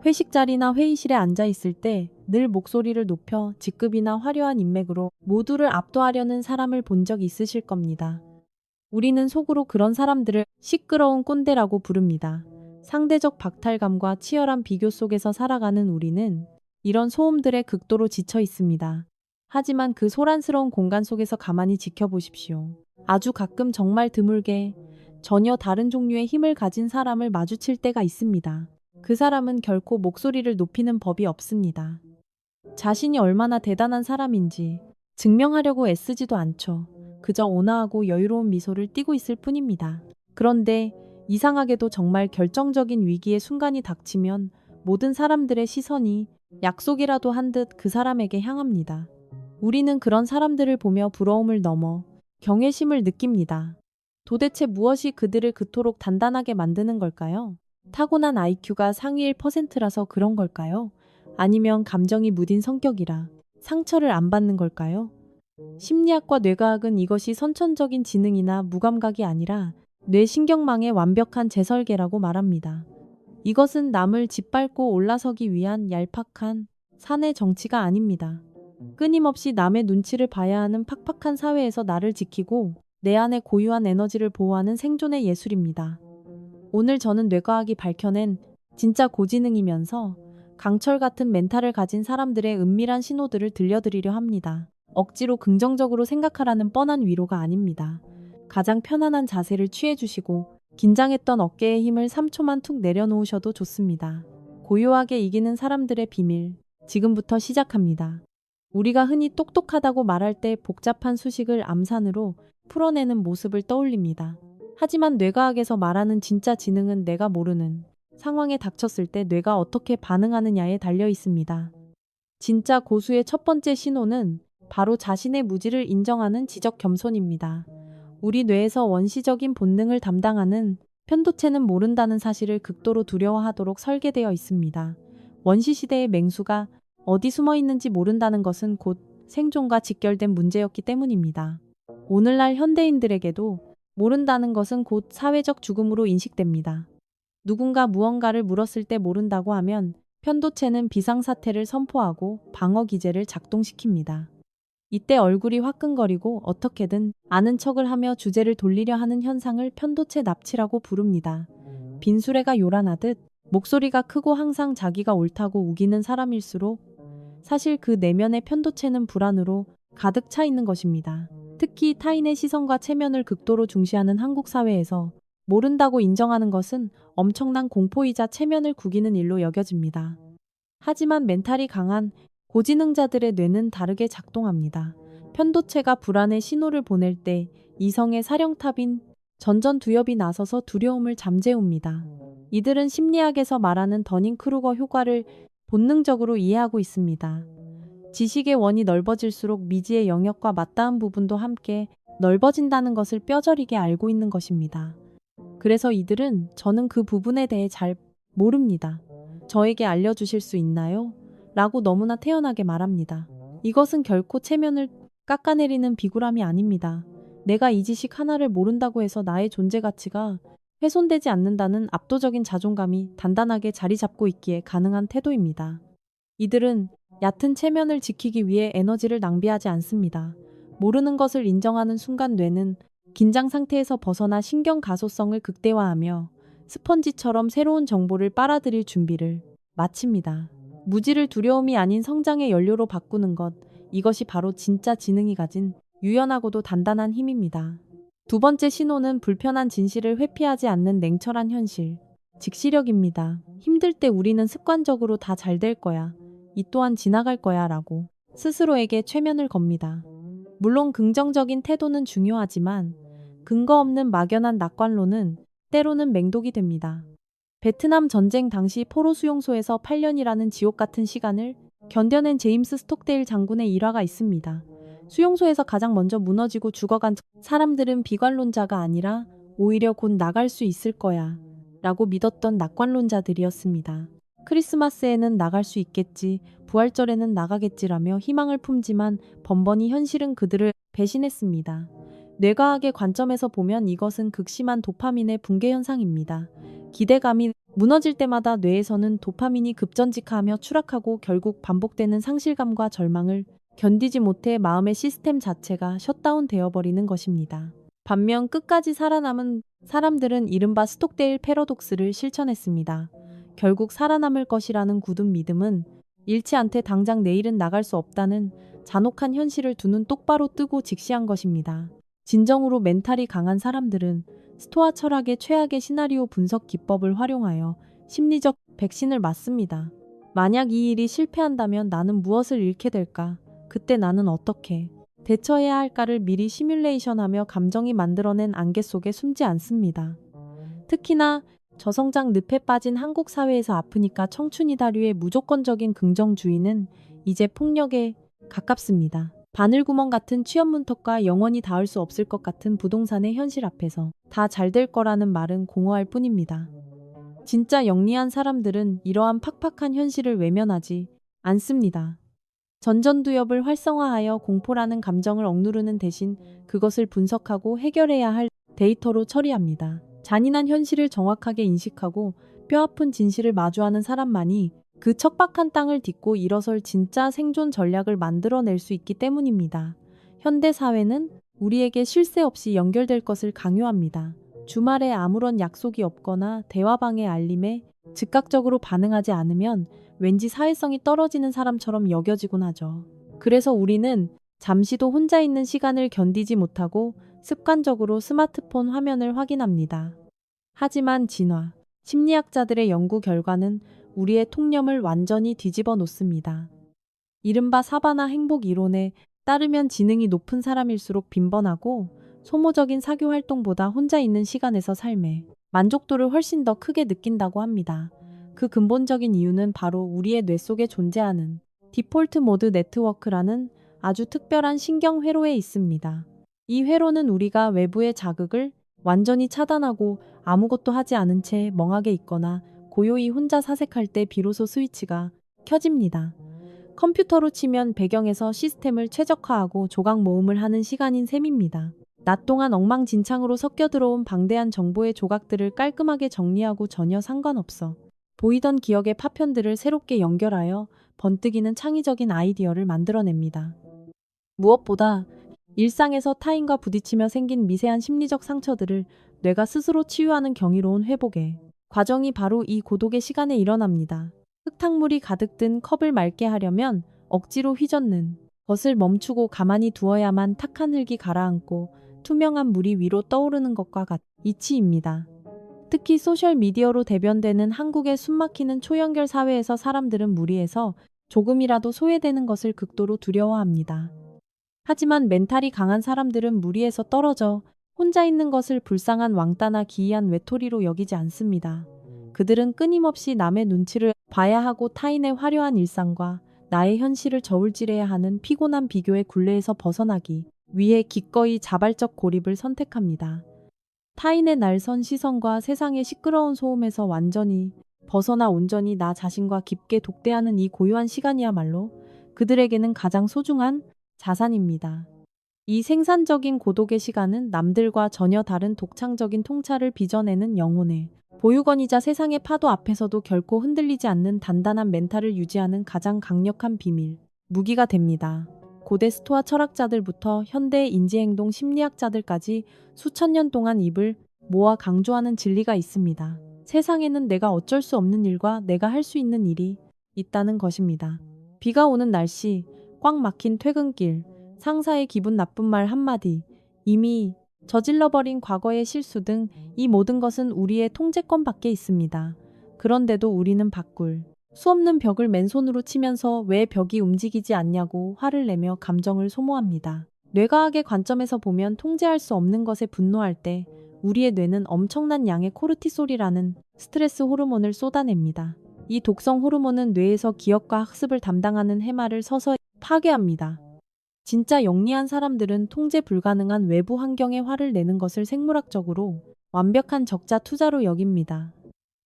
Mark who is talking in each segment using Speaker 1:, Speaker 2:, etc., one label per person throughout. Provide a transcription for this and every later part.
Speaker 1: 회식 자리나 회의실에 앉아 있을 때 늘 목소리를 높여 직급이나 화려한 인맥으로 모두를 압도하려는 사람을 본 적 있으실 겁니다. 우리는 속으로 그런 사람들을 시끄러운 꼰대라고 부릅니다. 상대적 박탈감과 치열한 비교 속에서 살아가는 우리는 이런 소음들에 극도로 지쳐 있습니다. 하지만 그 소란스러운 공간 속에서 가만히 지켜보십시오. 아주 가끔 정말 드물게 전혀 다른 종류의 힘을 가진 사람을 마주칠 때가 있습니다. 그 사람은 결코 목소리를 높이는 법이 없습니다. 자신이 얼마나 대단한 사람인지 증명하려고 애쓰지도 않죠. 그저 온화하고 여유로운 미소를 띠고 있을 뿐입니다. 그런데 이상하게도 정말 결정적인 위기의 순간이 닥치면 모든 사람들의 시선이 약속이라도 한 듯 그 사람에게 향합니다. 우리는 그런 사람들을 보며 부러움을 넘어 경외심을 느낍니다. 도대체 무엇이 그들을 그토록 단단하게 만드는 걸까요? 타고난 IQ가 상위 1%라서 그런 걸까요? 아니면 감정이 무딘 성격이라 상처를 안 받는 걸까요? 심리학과 뇌과학은 이것이 선천적인 지능이나 무감각이 아니라 뇌신경망의 완벽한 재설계라고 말합니다. 이것은 남을 짓밟고 올라서기 위한 얄팍한 사내 정치가 아닙니다. 끊임없이 남의 눈치를 봐야 하는 팍팍한 사회에서 나를 지키고 내 안에 고유한 에너지를 보호하는 생존의 예술입니다. 오늘 저는 뇌과학이 밝혀낸 진짜 고지능이면서 강철 같은 멘탈을 가진 사람들의 은밀한 신호들을 들려드리려 합니다. 억지로 긍정적으로 생각하라는 뻔한 위로가 아닙니다. 가장 편안한 자세를 취해주시고 긴장했던 어깨의 힘을 3초만 툭 내려놓으셔도 좋습니다. 고요하게 이기는 사람들의 비밀, 지금부터 시작합니다. 우리가 흔히 똑똑하다고 말할 때 복잡한 수식을 암산으로 풀어내는 모습을 떠올립니다. 하지만 뇌과학에서 말하는 진짜 지능은 내가 모르는 상황에 닥쳤을 때 뇌가 어떻게 반응하느냐에 달려 있습니다. 진짜 고수의 첫 번째 신호는 바로 자신의 무지를 인정하는 지적 겸손입니다. 우리 뇌에서 원시적인 본능을 담당하는 편도체는 모른다는 사실을 극도로 두려워하도록 설계되어 있습니다. 원시시대의 맹수가 어디 숨어 있는지 모른다는 것은 곧 생존과 직결된 문제였기 때문입니다. 오늘날 현대인들에게도 모른다는 것은 곧 사회적 죽음으로 인식됩니다. 누군가 무언가를 물었을 때 모른다고 하면 편도체는 비상사태를 선포하고 방어 기제를 작동시킵니다. 이때 얼굴이 화끈거리고 어떻게든 아는 척을 하며 주제를 돌리려 하는 현상을 편도체 납치라고 부릅니다. 빈수레가 요란하듯 목소리가 크고 항상 자기가 옳다고 우기는 사람일수록 사실 그 내면의 편도체는 불안으로 가득 차 있는 것입니다. 특히 타인의 시선과 체면을 극도로 중시하는 한국 사회에서 모른다고 인정하는 것은 엄청난 공포이자 체면을 구기는 일로 여겨집니다. 하지만 멘탈이 강한 고지능자들의 뇌는 다르게 작동합니다. 편도체가 불안의 신호를 보낼 때 이성의 사령탑인 전전두엽이 나서서 두려움을 잠재웁니다. 이들은 심리학에서 말하는 더닝크루거 효과를 본능적으로 이해하고 있습니다. 지식의 원이 넓어질수록 미지의 영역과 맞닿은 부분도 함께 넓어진다는 것을 뼈저리게 알고 있는 것입니다. 그래서 이들은 저는 그 부분에 대해 잘 모릅니다. 저에게 알려주실 수 있나요? 라고 너무나 태연하게 말합니다. 이것은 결코 체면을 깎아내리는 비굴함이 아닙니다. 내가 이 지식 하나를 모른다고 해서 나의 존재 가치가 훼손되지 않는다는 압도적인 자존감이 단단하게 자리 잡고 있기에 가능한 태도입니다. 이들은 얕은 체면을 지키기 위해 에너지를 낭비하지 않습니다. 모르는 것을 인정하는 순간 뇌는 긴장 상태에서 벗어나 신경 가소성을 극대화하며 스펀지처럼 새로운 정보를 빨아들일 준비를 마칩니다. 무지를 두려움이 아닌 성장의 연료로 바꾸는 것, 이것이 바로 진짜 지능이 가진 유연하고도 단단한 힘입니다. 두 번째 신호는 불편한 진실을 회피하지 않는 냉철한 현실, 직시력입니다. 힘들 때 우리는 습관적으로 다 잘 될 거야, 이 또한 지나갈 거야 라고 스스로에게 최면을 겁니다. 물론 긍정적인 태도는 중요하지만 근거 없는 막연한 낙관론은 때로는 맹독이 됩니다. 베트남 전쟁 당시 포로 수용소에서 8년이라는 지옥 같은 시간을 견뎌낸 제임스 스톡데일 장군의 일화가 있습니다. 수용소에서 가장 먼저 무너지고 죽어간 사람들은 비관론자가 아니라 오히려 곧 나갈 수 있을 거야 라고 믿었던 낙관론자들이었습니다. 크리스마스에는 나갈 수 있겠지, 부활절에는 나가겠지라며 희망을 품지만 번번이 현실은 그들을 배신했습니다. 뇌과학의 관점에서 보면 이것은 극심한 도파민의 붕괴 현상입니다. 기대감이 무너질 때마다 뇌에서는 도파민이 급전직하며 추락하고 결국 반복되는 상실감과 절망을 견디지 못해 마음의 시스템 자체가 셧다운 되어버리는 것입니다. 반면 끝까지 살아남은 사람들은 이른바 스톡데일 패러독스를 실천했습니다. 결국 살아남을 것이라는 굳은 믿음은 잃지 않되 당장 내일은 나갈 수 없다는 잔혹한 현실을 두 눈 똑바로 뜨고 직시한 것입니다. 진정으로 멘탈이 강한 사람들은 스토아 철학의 최악의 시나리오 분석 기법을 활용하여 심리적 백신을 맞습니다. 만약 이 일이 실패한다면 나는 무엇을 잃게 될까? 그때 나는 어떻게 대처해야 할까를 미리 시뮬레이션하며 감정이 만들어낸 안개 속에 숨지 않습니다. 특히나 저성장 늪에 빠진 한국 사회에서 아프니까 청춘이다류의 무조건적인 긍정주의는 이제 폭력에 가깝습니다. 바늘구멍 같은 취업 문턱과 영원히 닿을 수 없을 것 같은 부동산의 현실 앞에서 다 잘 될 거라는 말은 공허할 뿐입니다. 진짜 영리한 사람들은 이러한 팍팍한 현실을 외면하지 않습니다. 전전두엽을 활성화하여 공포라는 감정을 억누르는 대신 그것을 분석하고 해결해야 할 데이터로 처리합니다. 잔인한 현실을 정확하게 인식하고 뼈아픈 진실을 마주하는 사람만이 그 척박한 땅을 딛고 일어설 진짜 생존 전략을 만들어낼 수 있기 때문입니다. 현대 사회는 우리에게 쉴 새 없이 연결될 것을 강요합니다. 주말에 아무런 약속이 없거나 대화방의 알림에 즉각적으로 반응하지 않으면 왠지 사회성이 떨어지는 사람처럼 여겨지곤 하죠. 그래서 우리는 잠시도 혼자 있는 시간을 견디지 못하고 습관적으로 스마트폰 화면을 확인합니다. 하지만 진화, 심리학자들의 연구 결과는 우리의 통념을 완전히 뒤집어 놓습니다. 이른바 사바나 행복 이론에 따르면 지능이 높은 사람일수록 빈번하고 소모적인 사교 활동보다 혼자 있는 시간에서 삶의 만족도를 훨씬 더 크게 느낀다고 합니다. 그 근본적인 이유는 바로 우리의 뇌 속에 존재하는 디폴트 모드 네트워크라는 아주 특별한 신경 회로에 있습니다. 이 회로는 우리가 외부의 자극을 완전히 차단하고 아무것도 하지 않은 채 멍하게 있거나 고요히 혼자 사색할 때 비로소 스위치가 켜집니다. 컴퓨터로 치면 배경에서 시스템을 최적화하고 조각 모음을 하는 시간인 셈입니다. 낮 동안 엉망진창으로 섞여 들어온 방대한 정보의 조각들을 깔끔하게 정리하고 전혀 상관없어 보이던 기억의 파편들을 새롭게 연결하여 번뜩이는 창의적인 아이디어를 만들어냅니다. 무엇보다 일상에서 타인과 부딪히며 생긴 미세한 심리적 상처들을 뇌가 스스로 치유하는 경이로운 회복의 과정이 바로 이 고독의 시간에 일어납니다. 흙탕물이 가득 든 컵을 맑게 하려면 억지로 휘젓는 것을 멈추고 가만히 두어야만 탁한 흙이 가라앉고 투명한 물이 위로 떠오르는 것과 같은 이치입니다. 특히 소셜미디어로 대변되는 한국의 숨막히는 초연결 사회에서 사람들은 무리해서 조금이라도 소외되는 것을 극도로 두려워합니다. 하지만 멘탈이 강한 사람들은 무리해서 떨어져 혼자 있는 것을 불쌍한 왕따나 기이한 외톨이로 여기지 않습니다. 그들은 끊임없이 남의 눈치를 봐야 하고 타인의 화려한 일상과 나의 현실을 저울질해야 하는 피곤한 비교의 굴레에서 벗어나기 위해 기꺼이 자발적 고립을 선택합니다. 타인의 날선 시선과 세상의 시끄러운 소음에서 완전히 벗어나 온전히 나 자신과 깊게 독대하는 이 고요한 시간이야말로 그들에게는 가장 소중한 자산입니다. 이 생산적인 고독의 시간은 남들과 전혀 다른 독창적인 통찰을 빚어내는 영혼의 보육원이자 세상의 파도 앞에서도 결코 흔들리지 않는 단단한 멘탈을 유지하는 가장 강력한 비밀, 무기가 됩니다. 고대 스토아 철학자들부터 현대 인지행동 심리학자들까지 수천 년 동안 입을 모아 강조하는 진리가 있습니다. 세상에는 내가 어쩔 수 없는 일과 내가 할 수 있는 일이 있다는 것입니다. 비가 오는 날씨, 꽉 막힌 퇴근길, 상사의 기분 나쁜 말 한마디, 이미 저질러버린 과거의 실수 등 이 모든 것은 우리의 통제권 밖에 있습니다. 그런데도 우리는 바꿀 수 없는 벽을 맨손으로 치면서 왜 벽이 움직이지 않냐고 화를 내며 감정을 소모합니다. 뇌과학의 관점에서 보면 통제할 수 없는 것에 분노할 때 우리의 뇌는 엄청난 양의 코르티솔이라는 스트레스 호르몬을 쏟아냅니다. 이 독성 호르몬은 뇌에서 기억과 학습을 담당하는 해마를 서서히 파괴합니다. 진짜 영리한 사람들은 통제 불가능한 외부 환경에 화를 내는 것을 생물학적으로 완벽한 적자 투자로 여깁니다.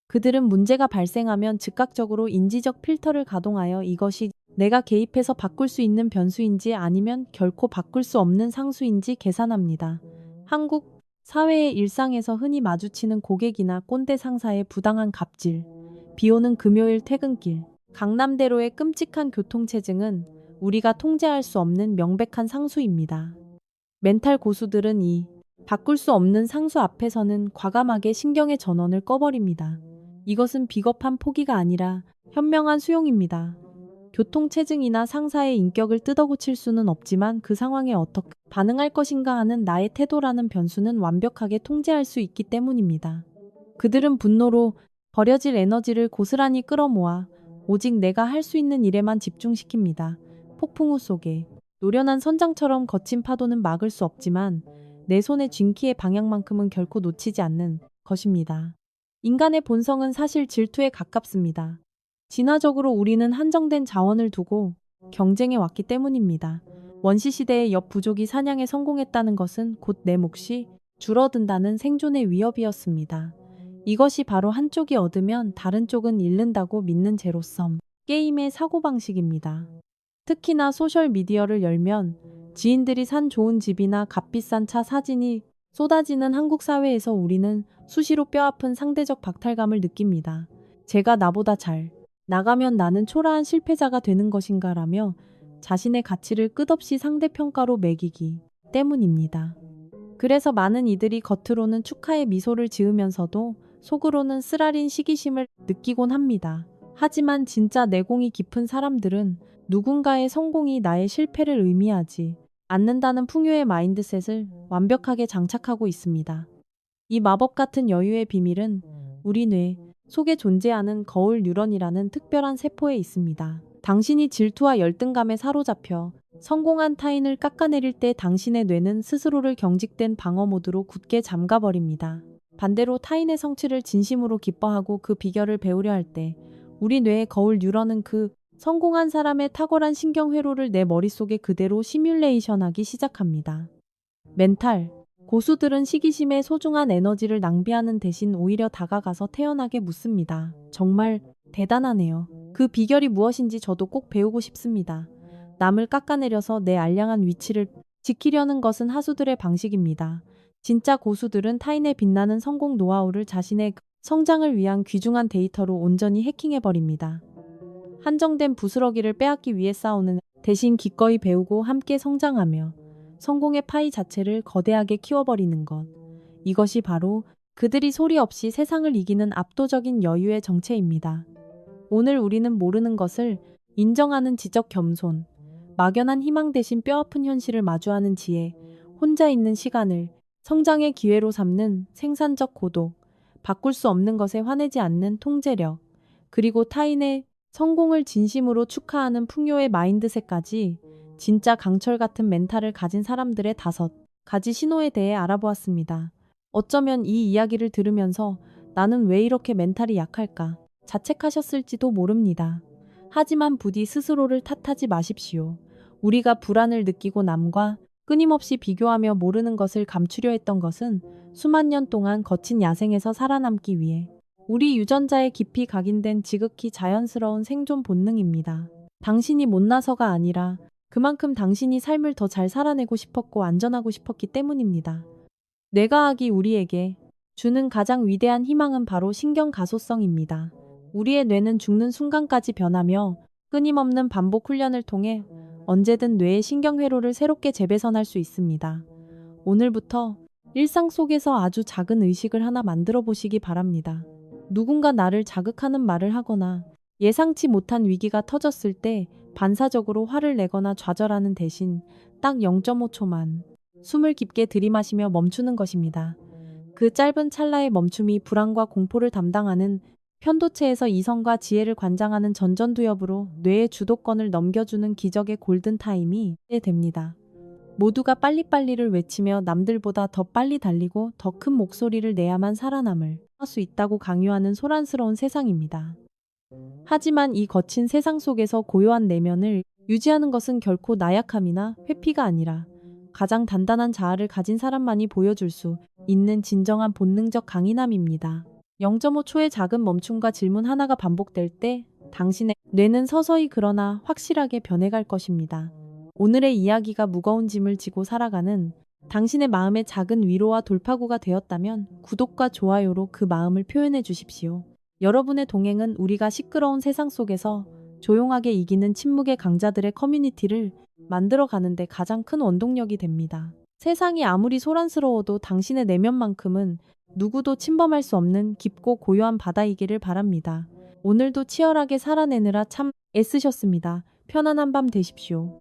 Speaker 1: 그들은 문제가 발생하면 즉각적으로 인지적 필터를 가동하여 이것이 내가 개입해서 바꿀 수 있는 변수인지 아니면 결코 바꿀 수 없는 상수인지 계산합니다. 한국 사회의 일상에서 흔히 마주치는 고객이나 꼰대 상사의 부당한 갑질, 비오는 금요일 퇴근길, 강남대로의 끔찍한 교통체증은 우리가 통제할 수 없는 명백한 상수입니다. 멘탈 고수들은 이 바꿀 수 없는 상수 앞에서는 과감하게 신경의 전원을 꺼버립니다. 이것은 비겁한 포기가 아니라 현명한 수용입니다. 교통체증이나 상사의 인격을 뜯어고칠 수는 없지만 그 상황에 어떻게 반응할 것인가 하는 나의 태도라는 변수는 완벽하게 통제할 수 있기 때문입니다. 그들은 분노로 버려질 에너지를 고스란히 끌어모아 오직 내가 할 수 있는 일에만 집중시킵니다. 폭풍우 속에 노련한 선장처럼 거친 파도는 막을 수 없지만 내 손의 쥔키의 방향만큼은 결코 놓치지 않는 것입니다. 인간의 본성은 사실 질투에 가깝습니다. 진화적으로 우리는 한정된 자원을 두고 경쟁해 왔기 때문입니다. 원시시대의 옆 부족이 사냥에 성공했다는 것은 곧 내 몫이 줄어든다는 생존의 위협이었습니다. 이것이 바로 한쪽이 얻으면 다른 쪽은 잃는다고 믿는 제로섬 게임의 사고방식입니다. 특히나 소셜미디어를 열면 지인들이 산 좋은 집이나 값비싼 차 사진이 쏟아지는 한국 사회에서 우리는 수시로 뼈아픈 상대적 박탈감을 느낍니다. 제가 나보다 잘 나가면 나는 초라한 실패자가 되는 것인가라며 자신의 가치를 끝없이 상대평가로 매기기 때문입니다. 그래서 많은 이들이 겉으로는 축하의 미소를 지으면서도 속으로는 쓰라린 시기심을 느끼곤 합니다. 하지만 진짜 내공이 깊은 사람들은 누군가의 성공이 나의 실패를 의미하지 않는다는 풍요의 마인드셋을 완벽하게 장착하고 있습니다. 이 마법 같은 여유의 비밀은 우리 뇌 속에 존재하는 거울 뉴런이라는 특별한 세포에 있습니다. 당신이 질투와 열등감에 사로잡혀 성공한 타인을 깎아내릴 때 당신의 뇌는 스스로를 경직된 방어 모드로 굳게 잠가버립니다. 반대로 타인의 성취를 진심으로 기뻐하고 그 비결을 배우려 할 때 우리 뇌의 거울 뉴런은 그 성공한 사람의 탁월한 신경회로를 내 머릿속에 그대로 시뮬레이션하기 시작합니다. 멘탈 고수들은 시기심에 소중한 에너지를 낭비하는 대신 오히려 다가가서 태연하게 묻습니다. 정말 대단하네요. 그 비결이 무엇인지 저도 꼭 배우고 싶습니다. 남을 깎아내려서 내 알량한 위치를 지키려는 것은 하수들의 방식입니다. 진짜 고수들은 타인의 빛나는 성공 노하우를 자신의 성장을 위한 귀중한 데이터로 온전히 해킹해버립니다. 한정된 부스러기를 빼앗기 위해 싸우는 대신 기꺼이 배우고 함께 성장하며 성공의 파이 자체를 거대하게 키워버리는 것. 이것이 바로 그들이 소리 없이 세상을 이기는 압도적인 여유의 정체입니다. 오늘 우리는 모르는 것을 인정하는 지적 겸손, 막연한 희망 대신 뼈아픈 현실을 마주하는 지혜, 혼자 있는 시간을 성장의 기회로 삼는 생산적 고독, 바꿀 수 없는 것에 화내지 않는 통제력, 그리고 타인의 성공을 진심으로 축하하는 풍요의 마인드셋까지 진짜 강철 같은 멘탈을 가진 사람들의 5가지 신호에 대해 알아보았습니다. 어쩌면 이 이야기를 들으면서 나는 왜 이렇게 멘탈이 약할까 자책하셨을지도 모릅니다. 하지만 부디 스스로를 탓하지 마십시오. 우리가 불안을 느끼고 남과 끊임없이 비교하며 모르는 것을 감추려 했던 것은 수만 년 동안 거친 야생에서 살아남기 위해 우리 유전자에 깊이 각인된 지극히 자연스러운 생존 본능입니다. 당신이 못나서가 아니라 그만큼 당신이 삶을 더 잘 살아내고 싶었고 안전하고 싶었기 때문입니다. 뇌과학이 우리에게 주는 가장 위대한 희망은 바로 신경 가소성입니다. 우리의 뇌는 죽는 순간까지 변하며 끊임없는 반복 훈련을 통해 언제든 뇌의 신경회로를 새롭게 재배선할 수 있습니다. 오늘부터 일상 속에서 아주 작은 의식을 하나 만들어 보시기 바랍니다. 누군가 나를 자극하는 말을 하거나 예상치 못한 위기가 터졌을 때 반사적으로 화를 내거나 좌절하는 대신 딱 0.5초만 숨을 깊게 들이마시며 멈추는 것입니다. 그 짧은 찰나의 멈춤이 불안과 공포를 담당하는 편도체에서 이성과 지혜를 관장하는 전전두엽으로 뇌의 주도권을 넘겨주는 기적의 골든타임이 됩니다. 모두가 빨리빨리를 외치며 남들보다 더 빨리 달리고 더 큰 목소리를 내야만 살아남을 할 수 있다고 강요하는 소란스러운 세상입니다. 하지만 이 거친 세상 속에서 고요한 내면을 유지하는 것은 결코 나약함이나 회피가 아니라 가장 단단한 자아를 가진 사람만이 보여줄 수 있는 진정한 본능적 강인함입니다. 0.5초의 작은 멈춤과 질문 하나가 반복될 때 당신의 뇌는 서서히 그러나 확실하게 변해갈 것입니다. 오늘의 이야기가 무거운 짐을 지고 살아가는 당신의 마음에 작은 위로와 돌파구가 되었다면 구독과 좋아요로 그 마음을 표현해 주십시오. 여러분의 동행은 우리가 시끄러운 세상 속에서 조용하게 이기는 침묵의 강자들의 커뮤니티를 만들어 가는데 가장 큰 원동력이 됩니다. 세상이 아무리 소란스러워도 당신의 내면만큼은 누구도 침범할 수 없는 깊고 고요한 바다이기를 바랍니다. 오늘도 치열하게 살아내느라 참 애쓰셨습니다. 편안한 밤 되십시오.